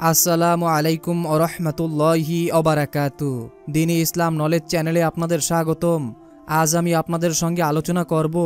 আসসালামু আলাইকুম ওরহমতুল্লাহি ওবারাকাতু। দ্বীনি ইসলাম নলেজ চ্যানেলে আপনাদের স্বাগতম। আজ আমি আপনাদের সঙ্গে আলোচনা করব,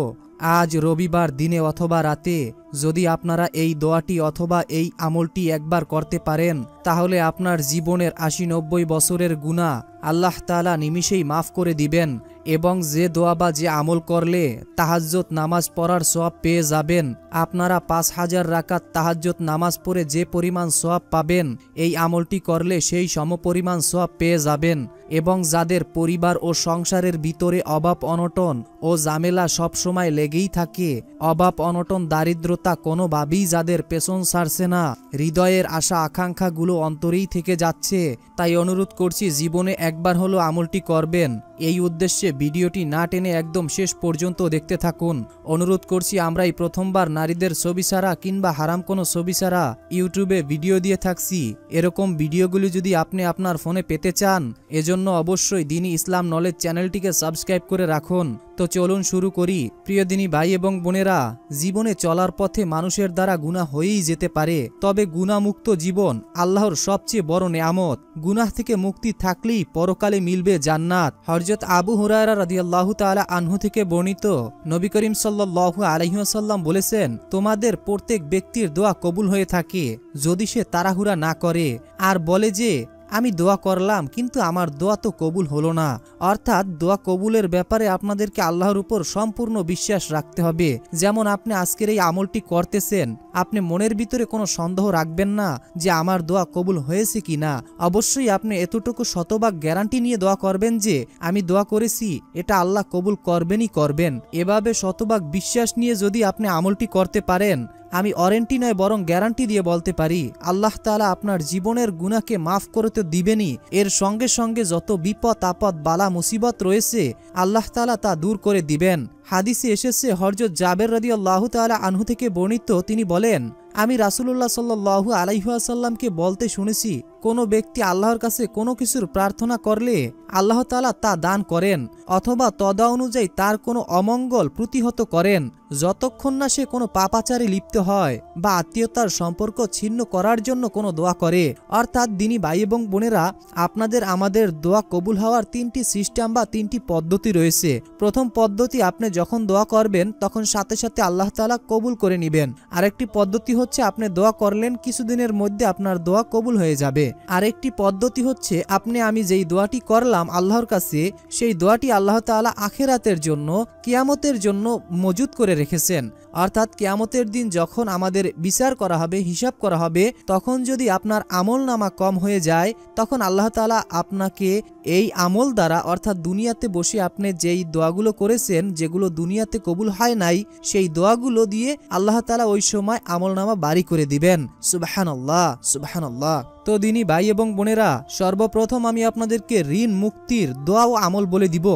আজ রবিবার দিনে অথবা রাতে যদি আপনারা এই দোয়াটি অথবা এই আমলটি একবার করতে পারেন, তাহলে আপনার জীবনের ৮০-৯০ বছরের গুনাহ আল্লাহ তাআলা নিমিষেই মাফ করে দিবেন এবং যে দোয়া বা যে আমল করলে তাহাজ্জুদ নামাজ পড়ার সওয়াব পেয়ে যাবেন, আপনারা ৫,০০০ রাকাত তাহাজ্জুদ নামাজ পড়ে যে পরিমাণ সওয়াব পাবেন, এই আমলটি করলে সেই সমপরিমাণ সওয়াব পেয়ে যাবেন। এবং যাদের পরিবার ও সংসারের ভিতরে অভাব অনটন ও ঝামেলা সবসময় লেগেই থাকে, অভাব অনটন দারিদ্রতা কোনোভাবেই যাদের পেছন ছাড়ছে না, হৃদয়ের আশা আকাঙ্ক্ষাগুলো অন্তরেই থেকে যাচ্ছে, তাই অনুরোধ করছি জীবনে একবার হলো আমলটি করবেন। এই উদ্দেশ্যে ভিডিওটি না টেনে একদম শেষ পর্যন্ত দেখতে থাকুন। অনুরোধ করছি, আমরাই প্রথমবার নারীদের ছবি ছাড়া কিংবা হারাম কোনো ছবি ছাড়া ইউটিউবে ভিডিও দিয়ে থাকছি। এরকম ভিডিওগুলি যদি আপনি আপনার ফোনে পেতে চান, এজন্য অবশ্যই দ্বীনি ইসলাম নলেজ চ্যানেলটিকে সাবস্ক্রাইব করে রাখুন। তো চলুন শুরু করি। প্রিয় দ্বীনি ভাই এবং বোনেরা, জীবনে চলার পথে মানুষের দ্বারা গুনাহ হয়েই যেতে পারে, তবে গুনাহমুক্ত জীবন আল্লাহর সবচেয়ে বড় নেয়ামত। গুনাহ থেকে মুক্তি থাকলেই পরকালে মিলবে জান্নাত। হযরত আবু হুরায়রা রাদিয়াল্লাহু তাআলা আনহু থেকে বর্ণিত, নবী করিম সাল্লাল্লাহু আলাইহি ওয়াসাল্লাম বলেছেন, তোমাদের প্রত্যেক ব্যক্তির দোয়া কবুল হয়ে থাকে যদি সে তাড়াহুড়া না করে আর বলে যে আমি দোয়া করলাম কিন্তু আমার দোয়া তো কবুল হলো না। অর্থাৎ দোয়া কবুলের ব্যাপারে আপনাদেরকে আল্লাহর উপর সম্পূর্ণ বিশ্বাস রাখতে হবে। যেমন আপনি আজকের এই আমলটি করতেছেন, আপনি মনের ভিতরে কোনো সন্দেহ রাখবেন না যে আমার দোয়া কবুল হয়েছে কি না। অবশ্যই আপনি এতটুকু শতভাগ গ্যারান্টি নিয়ে দোয়া করবেন যে আমি দোয়া করেছি, এটা আল্লাহ কবুল করবেনই করবেন। এভাবে শতভাগ বিশ্বাস নিয়ে যদি আপনি আমলটি করতে পারেন, আমি ওয়ারেন্টি নয় বরং গ্যারান্টি দিয়ে বলতে পারি, আল্লাহ তাআলা আপনার জীবনের গুনাহকে মাফ করে তো দিবেনই, এর সঙ্গে সঙ্গে যত বিপদ আপদ বালা মুসিবত রয়েছে আল্লাহ তাআলা তা দূর করে দিবেন। হাদিসে এসেছে, হযরত জাবের রাদিয়াল্লাহু তাআলা আনহু থেকে বর্ণিত, তিনি বলেন, আমি রাসূলুল্লাহ সাল্লাল্লাহু আলাইহি ওয়াসাল্লামকে বলতে শুনেছি, কোনো ব্যক্তি আল্লাহর কাছে কোনো কিছুর প্রার্থনা করলে আল্লাহ তাআলা তা দান করেন অথবা তদা অনুযায়ী তার কোনো অমঙ্গল প্রতিহত করেন, যতক্ষণ না সে কোনো পাপাচারে লিপ্ত হয় বা আত্মীয়তার সম্পর্ক ছিন্ন করার জন্য কোনো দোয়া করে। অর্থাৎ দ্বীনি ভাই এবং বোনেরা, আপনাদের আমাদের দোয়া কবুল হওয়ার 3টি সিস্টেম বা 3টি পদ্ধতি রয়েছে। প্রথম পদ্ধতি, আপনি যখন দোয়া করবেন তখন সাথে সাথে আল্লাহ তাআলা কবুল করে নেবেন। আরেকটি পদ্ধতি হচ্ছে, আপনি দোয়া করলেন কিছুদিনের মধ্যে আপনার দোয়া কবুল হয়ে যাবে। আরেকটি পদ্ধতি হচ্ছে, আমি যেই দোয়াটি করলাম আল্লাহর কাছে, সেই দোয়াটি আল্লাহ তাআলা আখিরাতের জন্য, কিয়ামতের জন্য মজুদ করে রেখেছেন। অর্থাৎ কিয়ামতের দিন যখন আমাদের বিচার করা হবে, হিসাব করা হবে, তখন যদি আপনার আমল নামা কম হয়ে যায়, তখন আল্লাহ তাআলা আপনাকে এই আমল দ্বারা, অর্থাৎ দুনিয়াতে বসে আপনি যেই দোয়াগুলো করেছেন, যেগুলো দুনিয়াতে কবুল হয় নাই, সেই দোয়াগুলো দিয়ে আল্লাহ তাআলা ওই সময় আমল নামা বাড়ি করে দিবেন। সুবহানাল্লাহ, সুবহানাল্লাহ। তো দ্বীনি ভাই এবং বোনেরা, সর্বপ্রথম আমি আপনাদেরকে ঋণ মুক্তির দোয়া ও আমল বলে দিব।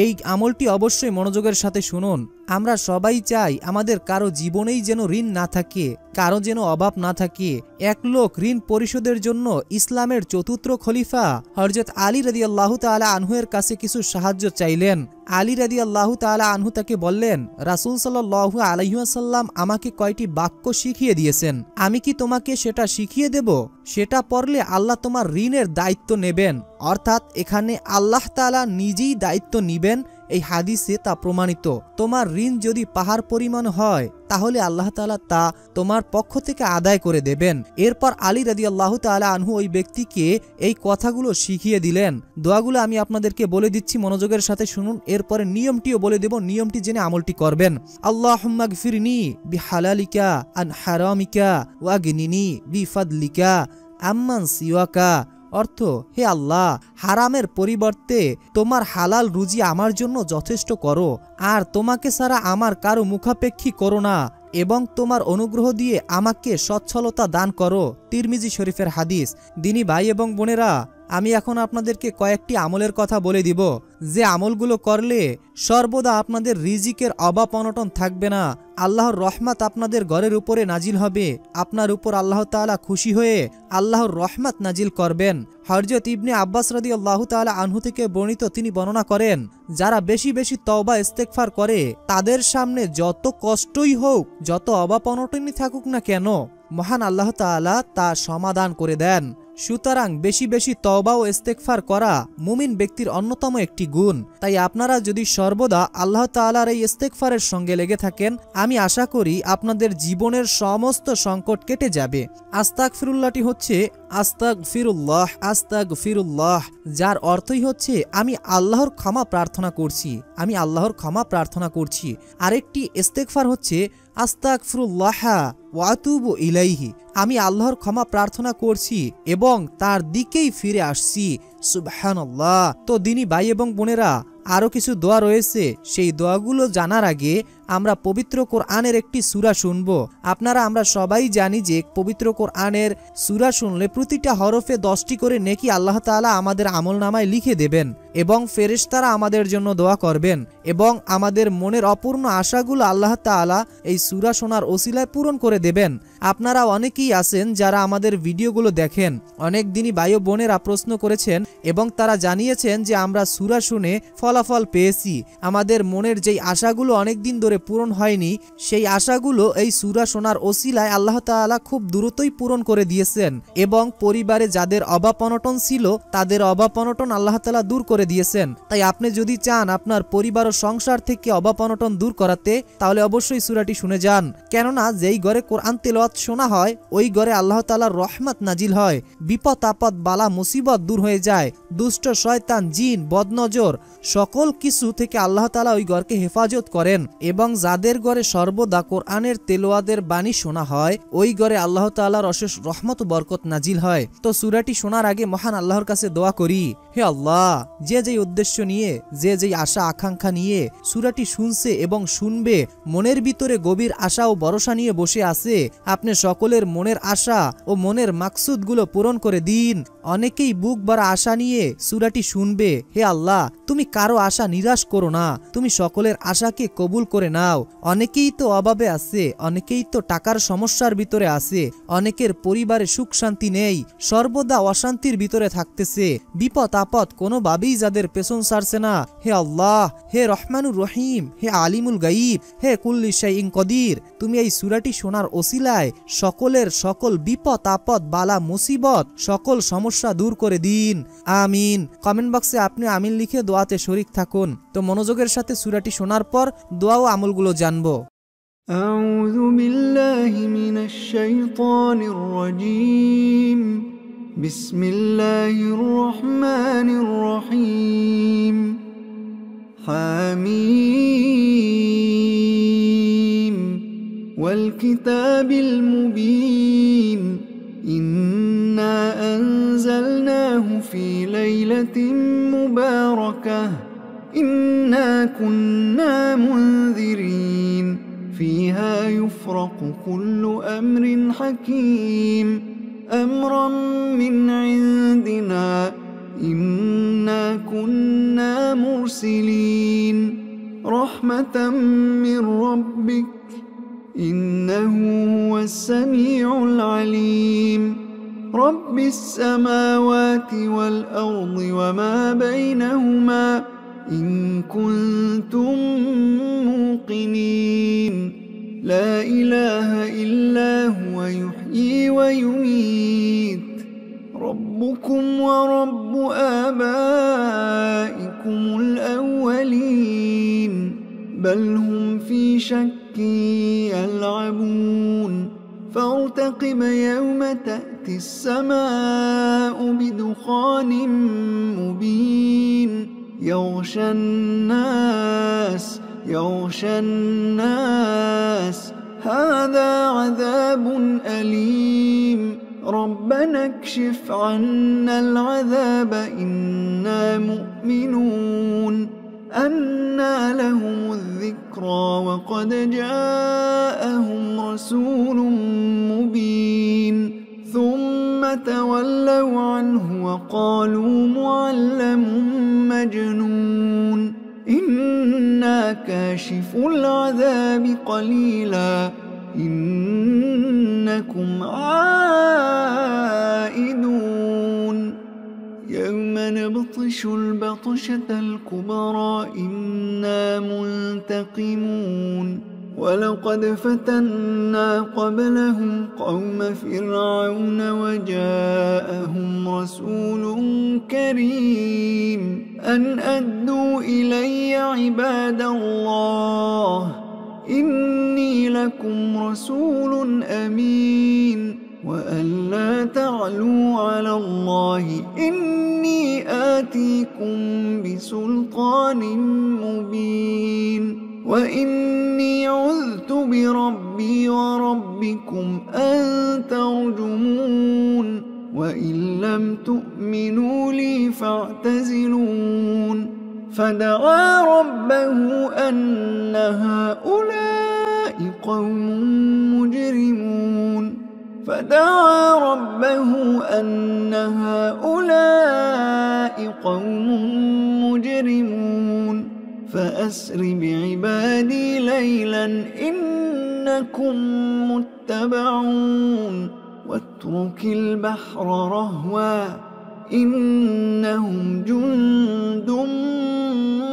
এই আমলটি অবশ্যই মনোযোগের সাথে শুনুন। আমরা সবাই চাই আমাদের কারো জীবনেই যেন ঋণ না থাকে, কারো যেন অভাব না থাকে। এক লোক ঋণ পরিশোধের জন্য ইসলামের চতুর্থ খলিফা হযরত আলী রাদিয়াল্লাহু তাআলা আনহুর কাছে কিছু সাহায্য চাইলেন। আলী রাদিয়াল্লাহু তাআলা আনহু তাকে বললেন, রাসূল সাল্লাল্লাহু আলাইহি ওয়াসাল্লাম আমাকে কয়টি বাক্য শিখিয়ে দিয়েছেন, আমি কি তোমাকে সেটা শিখিয়ে দেব? সেটা পড়লে আল্লাহ তোমার ঋণের দায়িত্ব নেবেন। অর্থাৎ এখানে আল্লাহ তাআলা নিজেই দায়িত্ব নিবেন, এই হাদিসে তা প্রমাণিত। তোমার ঋণ যদি পাহাড় পরিমাণ হয়, তাহলে আল্লাহ তাআলা তা তোমার পক্ষ থেকে আদায় করে দেবেন। এরপর আলী রাদিয়াল্লাহু তাআলা আনহু ওই ব্যক্তিকে এই কথাগুলো শিখিয়ে দিলেন। দোয়াগুলো আমি আপনাদেরকে বলে দিচ্ছি, মনোযোগের সাথে শুনুন। এরপরে নিয়মটিও বলে দেব, নিয়মটি জেনে আমলটি করবেন। আল্লাহুম্মা গফিরনি বিহালালিকা আন হারামিকা ওয়াগনিনি বিফাদলিকা আম্মান সিওয়াকা। অর্থ, হে আল্লাহ, হারামের পরিবর্তে তোমার হালাল রুজি আমার জন্য যথেষ্ট করো, আর তোমাকে ছাড়া আমার কারো মুখাপেক্ষী করো না, এবং তোমার অনুগ্রহ দিয়ে আমাকে সচ্ছলতা দান করো। তিরমিজি শরীফের হাদিস। দ্বীনি ভাই এবং বোনেরা, আমি এখন আপনাদেরকে কয়েকটি আমলের কথা বলে দিব, যে আমলগুলো করলে সর্বদা আপনাদের রিজিকের অভাব অনটন থাকবে না, আল্লাহর রহমত আপনাদের ঘরের উপরে নাজিল হবে, আপনার উপর আল্লাহ তাআলা খুশি হয়ে আল্লাহর রহমত নাজিল করবেন। হযরত ইবনে আব্বাস রাদিয়াল্লাহু তাআলা আনহু থেকে বর্ণিত, তিনি বর্ণনা করেন, যারা বেশি বেশি তওবা ইস্তেগফার করে, তাদের সামনে যত কষ্টই হোক, যত অভাব অনটনই থাকুক না কেন, মহান আল্লাহ তাআলা তা সমাধান করে দেন। সুতরাং বেশি বেশি তওবা ও ইস্তেগফার করা মুমিন ব্যক্তির অন্যতম একটি গুণ। তাই আপনারা যদি সর্বদা আল্লাহ তাআলার এই ইস্তেগফারের সঙ্গে লেগে থাকেন, আমি আশা করি আপনাদের জীবনের সমস্ত সংকট কেটে যাবে। আস্তাগফিরুল্লাহটি হচ্ছে আস্তাগফিরুল্লাহ আস্তাগফিরুল্লাহ, যার অর্থই হচ্ছে আমি আল্লাহর ক্ষমা প্রার্থনা করছি, আমি আল্লাহর ক্ষমা প্রার্থনা করছি। আরেকটি ইস্তেগফার হচ্ছে আস্তাগফিরুল্লাহ ওয়া আতুবু ইলাইহি, আমি আল্লাহর ক্ষমা প্রার্থনা করছি এবং তার দিকেই ফিরে আসছি। সুবহানাল্লাহ। তো দিনী ভাই এবং বোনেরা, আরও কিছু দোয়া রয়েছে। সেই দোয়াগুলো জানার আগে আমরা পবিত্র কোরআনের একটি সূরা শুনব। আমরা সবাই জানি যে পবিত্র কোরআনের সূরা শুনলে প্রতিটা হরফে 10টি করে নেকি আল্লাহ তাআলা আমাদের আমলনামায় লিখে দেবেন এবং ফেরেশতারা আমাদের জন্য দোয়া করবেন এবং আমাদের মনের অপূর্ণ আশাগুলো আল্লাহ তাআলা এই সূরা শোনার ওসিলায় পূরণ করে দেবেন। আপনারা অনেকেই আছেন যারা আমাদের ভিডিওগুলো দেখেন। অনেক দিনই ভাই ও বোনেরা প্রশ্ন করেছেন এবং তারা জানিয়েছেন যে আমরা সূরা শুনে ফলাফল পেয়েছি। আমাদের মনের যেই আশাগুলো অনেক দিন ধরে পূরণ হয়নি, সেই আশাগুলো এই সূরা শোনার ওসিলায় আল্লাহ তাআলা খুব দ্রুতই পূরণ করে দিয়েছেন এবং পরিবারে যাদের অভাব অনটন ছিল তাদের অভাব অনটন আল্লাহ তাআলা দূর করে দিয়েছেন। তাই আপনি যদি চান আপনার পরিবার ও সংসার থেকে অভাব অনটন দূর করাতে, তাহলে অবশ্যই সূরাটি শুনে যান। কেননা যেই ঘরে কোরআন তেলাওয়াত শোনা হয় ওই ঘরে আল্লাহ তাআলার রহমত নাজিল হয়, বিপদ আপদ বালা মুসিবত দূর হয়ে যায়, দুষ্ট শয়তান জিন বদনজর সকল কিছু থেকে আল্লাহ তাআলা ওই ঘরকে হেফাজত করেন এবং যাদের ঘরে সর্বদা কোরআনের তেলাওয়াতের বাণী শোনা হয় ওই ঘরে আল্লাহ তাআলার অশেষ রহমত ও বরকত নাজিল হয়। তো সূরাটি শোনার আগে মহান আল্লাহর কাছে দোয়া করি, হে আল্লাহ, যে যেই উদ্দেশ্য নিয়ে, যে যেই আশা আকাঙ্ক্ষা নিয়ে সূরাটি শুনছে এবং শুনবে, মনের ভিতরে গভীর আশা ও ভরসা নিয়ে বসে আছে, আপনি সকলের মনের আশা ও মনের মাকসুদগুলো পূরণ করে দিন। অনেকেই বুক ভরা আশা নিয়ে সূরাটি শুনবে। হে আল্লাহ, তুমি কারো আশা নিরাশ করো না, তুমি সকলের আশাকে কবুল করে নাও। অনেকেই তো অভাবে আছে, অনেকেই তো টাকার সমস্যার ভিতরে আছে, অনেকের পরিবারে সুখ শান্তি নেই, সর্বদা অশান্তির ভিতরে থাকতেছে, বিপদ আপদ কোনোভাবেই যাদের পেছন ছাড়ছে না। হে আল্লাহ, হে রহমানুর রহিম, হে আলিমুল গাইব, হে কুল্লি শাইইন কদির, তুমি এই সূরাটি শোনার ওসিলায় সকলের সকল বিপদ আপদ বালা মুসিবত সকল সমস্যা দূর করে দিন। আমিন। কমেন্ট বক্সে আপনি আমিন লিখে দোয়াতে শরীক থাকুন। তো মনোযোগের সাথে সূরাটি শোনার পর দোয়া ও আমলগুলো জানবো। আউযু বিল্লাহি মিনাশ শাইতানির রাজীম। বিসমিল্লাহির রহমানির রহিম। হামিম ওয়াল কিতাবিল মুবিন। ইন্না আনজালনাহু ফি লাইলাতিন মুবারাকাহ। ইন্না কুন্না মুনযিরিন। فيها يفرق كل أمر حكيم أمرا من عندنا إنا كنا مرسلين رحمة من ربك إنه هو السميع العليم رب السماوات والأرض وما بينهما إن كنتم موقنين لا إله إلا هو يحيي ويميت ربكم ورب آبائكم الأولين بل هم في شك يلعبون فارتقب يوم تأتي السماء بدخان مبين يغشى الناس هذا عذاب أليم ربنا اكشف عنا العذاب إنا مؤمنون أنى لهم الذكرى وقد جاءهم رسول مبين ثم تولوا عنه وقالوا معلم مجنون إنا كاشف العذاب قليلا إنكم عائدون يوم نبطش البطشة الكبرى إنا منتقمون ولقد فتنا قبلهم قوم فرعون وجاءهم رسول كريم أن أدوا إلي عباد الله إني لكم رسول أمين وأن لا تعلوا على الله إني آتيكم بسلطان مبين وإني عذت بربي وربكم أن ترجمون وإن لم تؤمنوا لي فاعتزلون فدعا ربه أن هؤلاء قوم مجرمون فأسر بعبادي ليلا إنكم متبعون واترك البحر رهوا إنهم جند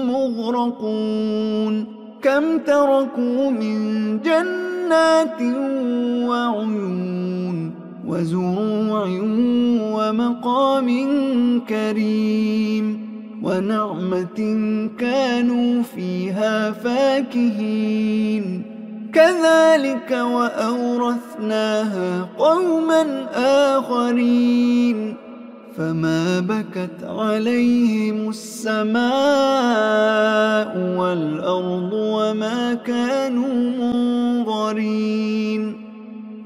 مغرقون كم تركوا من جنات وعيون وزروع ومقام كريم ونعمة كانوا فيها فاكهين كذلك وأورثناها قوما آخرين فما بكت عليهم السماء والأرض وما كانوا منظرين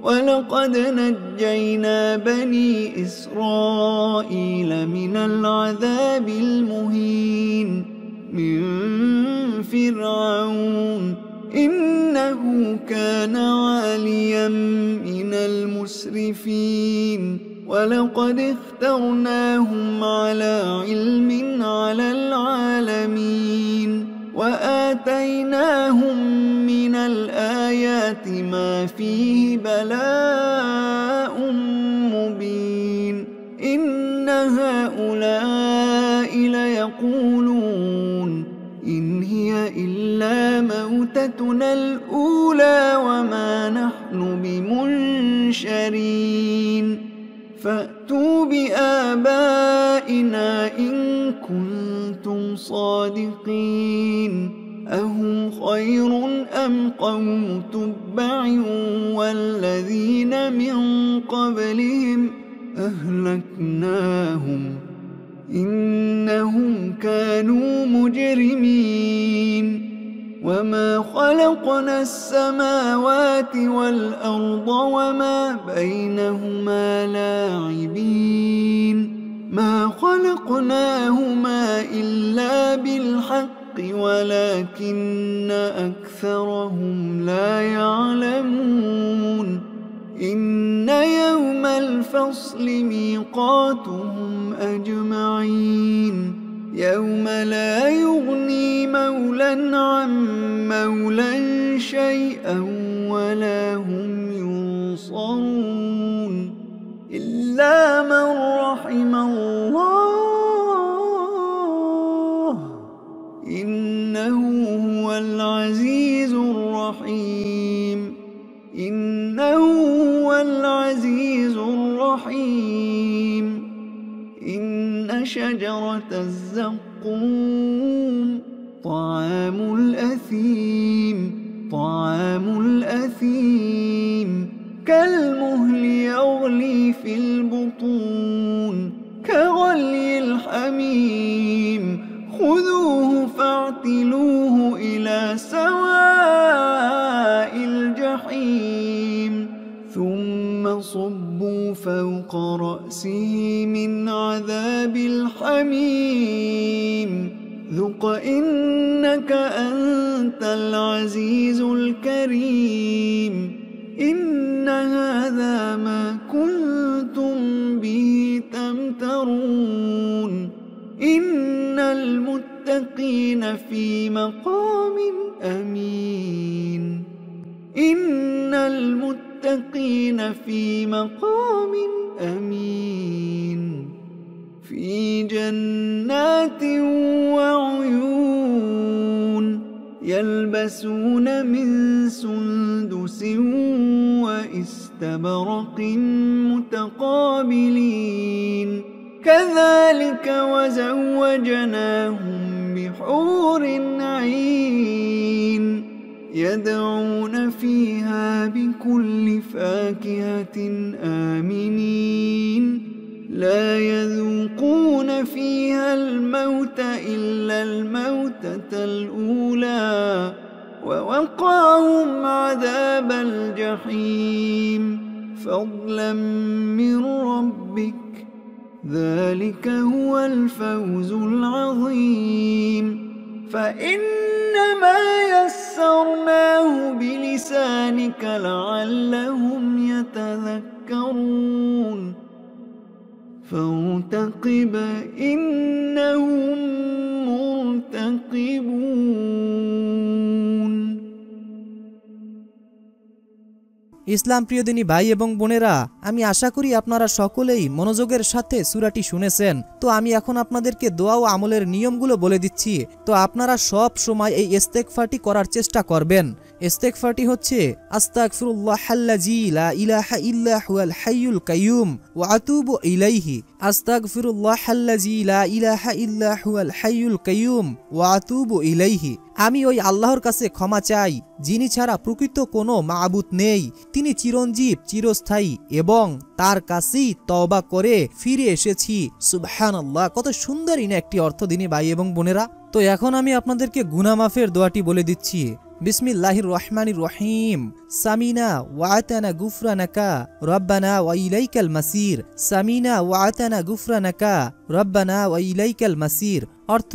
ولقد نجينا بني إسرائيل من العذاب المهين من فرعون إنه كان عاليا من المسرفين ولقد اخترناهم على علم على العالمين وآتيناهم من الآيات ما فيه بلاء مبين إن هؤلاء ليقولون إن هي إلا موتتنا الأولى وما نحن بمنشرين فأتوا بآبائنا إن كنتم صادقين أهم خير أم قوم تبع والذين من قبلهم أهلكناهم إنهم كانوا مجرمين وما خلقنا السماوات والأرض وما بينهما لاعبين ما خلقناهما إلا بالحق ولكن أكثرهم لا يعلمون إن يوم الفصل ميقاتهم أجمعين يوم لا يغني مولى عن مولى شيئا ولا هم ينصرون إلا من رحم الله إنه هو العزيز الرحيم إن شجرة الزقوم طعام الأثيم كالمهل يغلي في البطون كغلي الحميم خذوه فاعتلوه إلى سواء الجحيم ثم صبوا فوق رأسه من عذاب الحميم ذق إنك أنت العزيز الكريم إن هذا ما كنتم به تمترون إن المتقين في مقام أمين في جنات وعيون يلبسون من سندس كبرق متقابلين كذلك وزوجناهم بحور عين يدعون فيها بكل فاكهة آمنين لا يذوقون فيها الموت إلا الموتة الأولى ووقاهم عذاب الجحيم فضلا من ربك ذلك هو الفوز العظيم فإنما يسرناه بلسانك لعلهم يتذكرون فارتقب إنهم مرتقبون ইসলাম প্রিয় দিনী ভাই এবং বোনেরা, আমি আশা করি আপনারা সকলেই মনোযোগের সাথে সূরাটি শুনেছেন। তো আমি এখন আপনাদেরকে দোয়া ও আমলের নিয়মগুলো বলে দিচ্ছি। তো আপনারা সব সময় এই ইস্তেগফারটি করার চেষ্টা করবেন। ইস্তেগফারটি হচ্ছে আস্তাগফিরুল্লাহাল্লাযী লা ইলাহা ইল্লা হুয়াল হাইয়ুল কাইয়ুম ওয়া আতুবু ইলাইহি। আস্তাগফিরুল্লাহাল্লাযী লা ইলাহা ইল্লা হুয়াল হাইয়ুল কাইয়ুম ওয়া আতুবু ইলাইহি। আমি ওই আল্লাহর কাছে ক্ষমা চাই যিনি ছাড়া প্রকৃত কোনো মাবুদ নেই, তিনি চিরঞ্জীব চিরস্থায়ী এবং তার কাছেই তওবা করে ফিরে এসেছি। সুবহানাল্লাহ, কত সুন্দর একটি অর্থ দিনী ভাই এবং বোনেরা। তো এখন আমি আপনাদেরকে গুনাহ মাফের দোয়াটি বলে দিচ্ছি। বিসমিল্লাহির রহমানির রহিম। সামিনা ওয়া আতানা গুফরানাকা রব্বানা ওয়া ইলাইকাল মাসির। সামিনা ওয়া আতানা গুফরানাকা রব্বানা ওয়া ইলাইকাল মাসির। অর্থ,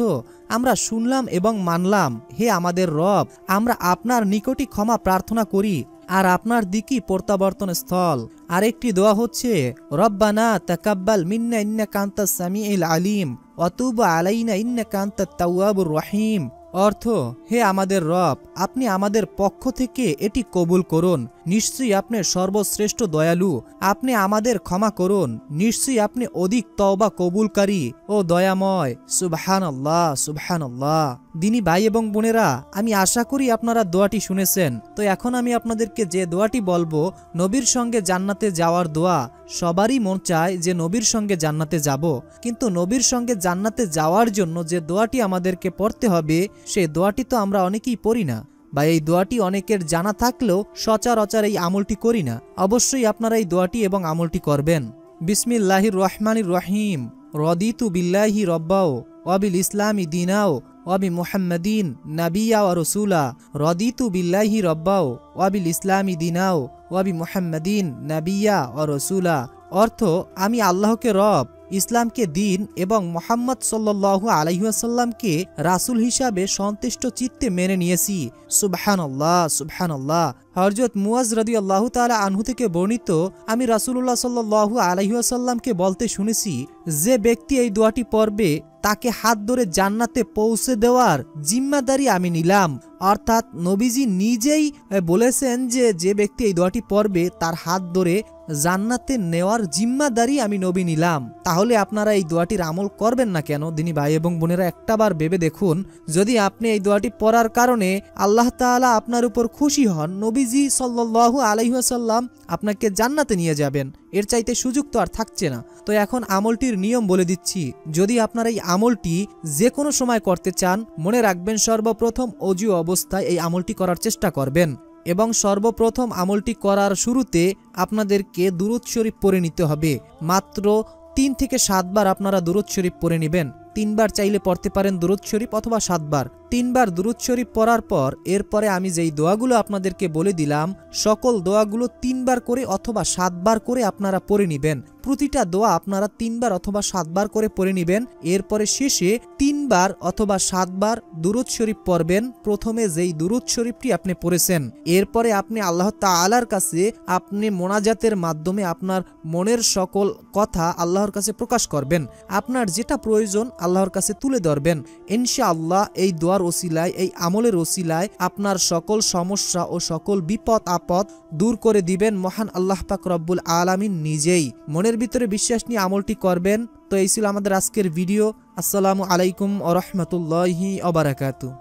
আমরা শুনলাম এবং মানলাম, হে আমাদের রব, আমরা আপনার নিকটই ক্ষমা প্রার্থনা করি আর আপনার দিকই প্রত্যাবর্তন স্থল। আরেকটি দোয়া হচ্ছে রব্বানা তাকাব্বাল মিন্না ইন্নাকা আনতাস সামিউল আলিম ওয়া তুব আলাইনা ইন্নাকা আনতাত তাওয়াবুর রহিম। অর্থ, হে আমাদের রব, আপনি আমাদের পক্ষ থেকে এটি কবুল করুন, নিশ্চয়ই আপনি সর্বশ্রেষ্ঠ দয়ালু, আপনি আমাদের ক্ষমা করুন, নিশ্চয়ই আপনি অধিক তওবা কবুলকারী ও দয়াময়। সুবহানাল্লাহ, সুবহানাল্লাহ। দিনী ভাই এবং বোনেরা, আমি আশা করি আপনারা দোয়াটি শুনেছেন। তো এখন আমি আপনাদেরকে যে দোয়াটি বলবো, নবীর সঙ্গে জান্নাতে যাওয়ার দোয়া। সবারই মন চায় যে নবীর সঙ্গে জান্নাতে যাব, কিন্তু নবীর সঙ্গে জান্নাতে যাওয়ার জন্য যে দোয়াটি আমাদেরকে পড়তে হবে, সেই দোয়াটি তো আমরা অনেকেই পড়ি না, বা এই দোয়াটি অনেকের জানা থাকলেও সচরাচর এই আমলটি করি না। অবশ্যই আপনারা এই দোয়াটি এবং আমলটি করবেন। বিসমিল্লাহির রহমানির রহিম। রদিতু বিল্লাহি রব্বাও ওয়া বিল ইসলামি দীনাও ওয়া বি মুহাম্মাদিন নাবিয়্যা ওয়া রাসূলা। রদিতু বিল্লাহি রব্বাও ওয়া বিল ইসলামি দীনাও ওয়া বি মুহাম্মাদিন নাবিয়্যা ওয়া রাসূলা। অর্থ, আমি আল্লাহকে রব, ইসলামকে দিন এবং মুহাম্মদ সাল্লাল্লাহু আলাইহি ওয়াসাল্লামকে রাসূল হিসাবে সন্তুষ্ট চিত্তে মেনে নিয়েছি। সুবহানাল্লাহ, সুবহানাল্লাহ। হযরত মুয়াজ রাদিয়াল্লাহু তাআলা আনহু থেকে বর্ণিত, আমি রাসূলুল্লাহ সাল্লাল্লাহু আলাইহি ওয়াসাল্লামকে বলতে শুনেছি, যে ব্যক্তি এই দোয়াটি পড়বে তাকে হাত ধরে জান্নাতে পৌঁছে দেওয়ার জিম্মাদারি আমি নিলাম। অর্থাৎ নবীজি নিজেই বলেছেন যে যে ব্যক্তি এই দোয়াটি পড়বে তার হাত ধরে জান্নাতে নেওয়ার জিম্মাদারি আমি নবী নিলাম। তাহলে আপনারা এই দোয়াটির আমল করবেন না কেন? দিনী ভাই এবং বোনেরা, একটাবার ভেবে দেখুন, যদি আপনি এই দোয়াটি পড়ার কারণে আল্লাহ তাআলা আপনার উপর খুশি হন, নবীজি সাল্লাল্লাহু আলাইহি ওয়াসাল্লাম আপনাকে জান্নাতে নিয়ে যাবেন, এর চাইতে সুযোগ তো আর থাকছে না। তো এখন আমলটির নিয়ম বলে দিচ্ছি। যদি আপনারা এই আমলটি যে কোনো সময় করতে চান, মনে রাখবেন সর্বপ্রথম অজু অবস্থায় এই আমলটি করার চেষ্টা করবেন এবং সর্বপ্রথম আমলটি করার শুরুতে আপনাদেরকে দুরূদ শরীফ পড়ে নিতে হবে। মাত্র 3 থেকে 7 বার আপনারা দুরূদ শরীফ পড়ে নেবেন। 3 বার চাইলে পড়তে পারেন দুরূদ শরীফ, অথবা 7 বার। 3 বার দুরূদ শরীফ পড়ার পর এরপরে আমি যেই দোয়াগুলো আপনাদেরকে বলে দিলাম, সকল দোয়াগুলো 3 বার করে অথবা 7 বার করে আপনারা পড়ে নেবেন। প্রতিটা দোয়া আপনারা 3 বার অথবা 7 বার করে পড়ে নেবেন। এরপরে শেষে 3 বার অথবা 7 বার দুরূদ শরীফ পড়বেন, প্রথমে যেই দুরূদ শরীফটি আপনি পড়েছেন। এরপরে আপনি আল্লাহ তাআলার কাছে আপনি মোনাজাতের মাধ্যমে আপনার মনের সকল কথা আল্লাহর কাছে প্রকাশ করবেন। আপনার যেটা প্রয়োজন আল্লাহর কাছে তুলে ধরবেন। ইনশাআল্লাহ এই দোয়ার ওসিলায়, এই আমলের ওসিলায় আপনার সকল সমস্যা ও সকল বিপদ আপদ দূর করে দিবেন মহান আল্লাহ পাক রব্বুল আলামিন নিজেই। মনের ভিতরে বিশ্বাস নিয়ে আমলটি করবেন। তো এই ছিল আমাদের আজকের ভিডিও। আসসালামু আলাইকুম ওয়া রাহমাতুল্লাহি ওয়া বারাকাতুহু।